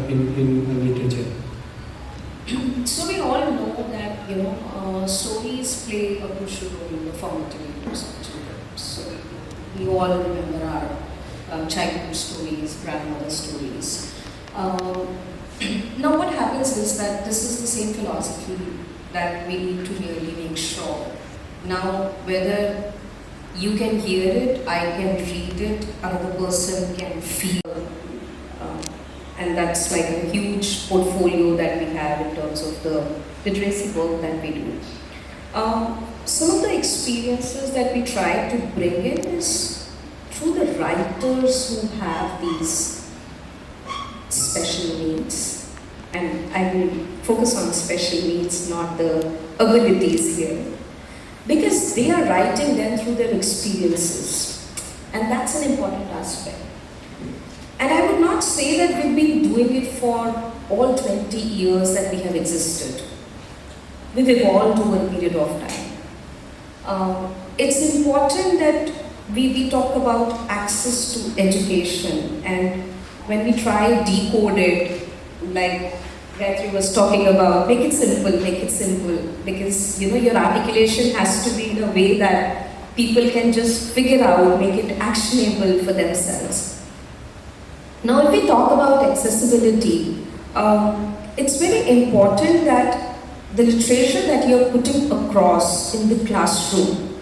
in literature? So we all know that stories play a crucial role in the formative years of children. So we all remember our childhood stories, grandmother stories. Now what happens is that this is the same philosophy that we need to really make sure. Now whether you can hear it, I can read it, another person can feel, and that's like a huge portfolio that we have in terms of the literacy work that we do. Some of the experiences that we try to bring in is through the writers who have these special needs, and I will focus on special needs, not the abilities here, because they are writing them through their experiences, and that's an important aspect. And I would not say that we've been doing it for all 20 years that we have existed. We've evolved over a period of time. It's important that we talk about access to education, and when we try decode it, like Gayatri was talking about, make it simple, because your articulation has to be in a way that people can just figure out, make it actionable for themselves. Now if we talk about accessibility, it's very important that the literature that you're putting across in the classroom,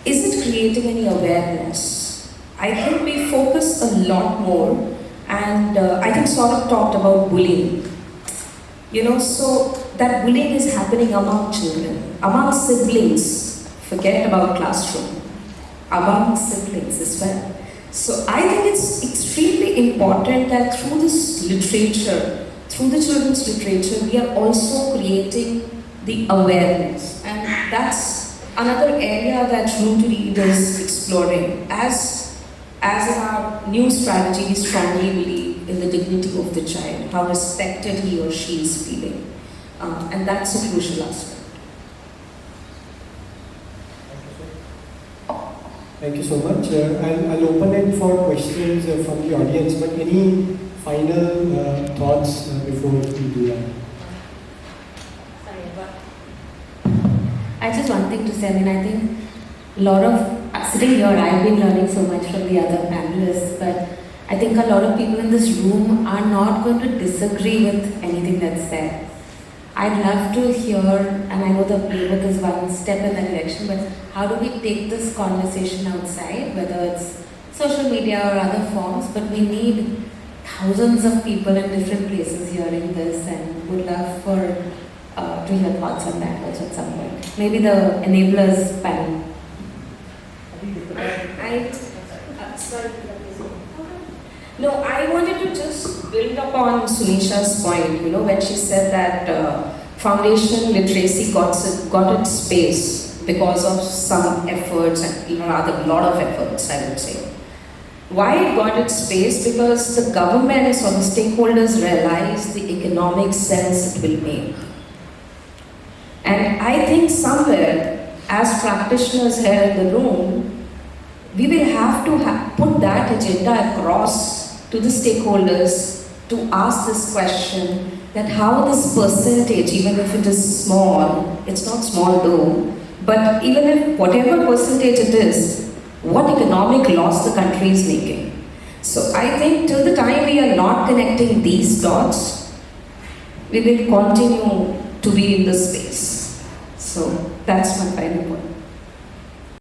is it creating any awareness? I think we focus a lot more, and I think Saurabh talked about bullying. So that bullying is happening among children, among siblings, forget about classroom, among siblings as well. So I think it's extremely important that through this literature, through the children's literature, we are also creating the awareness. And that's another area that Room to Read is exploring. As in our new strategy, we strongly believe in the dignity of the child, how respected he or she is feeling. And that's a crucial aspect. Thank you so much. I'll open it for questions from the audience, but any final thoughts before we do that? I just one thing to say. I think a lot of, sitting here, I've been learning so much from the other panelists, but I think a lot of people in this room are not going to disagree with anything that's said. I'd love to hear, and I know the playbook is one step in that direction, but how do we take this conversation outside, whether it's social media or other forms, but we need thousands of people in different places hearing this, and would love for to hear thoughts on that also at some point. Maybe the enablers panel. No, I wanted to just build upon Sunisha's point, when she said that foundation literacy got its space because of some efforts, and rather a lot of efforts, I would say. Why it got its space? Because the governments or the stakeholders realized the economic sense it will make. And I think somewhere, as practitioners here in the room, we will have to put that agenda across to the stakeholders to ask this question, that how this percentage, even if it is small, it's not small though, but even if whatever percentage it is, what economic loss the country is making. So I think till the time we are not connecting these dots, we will continue to be in this space. So that's my final point.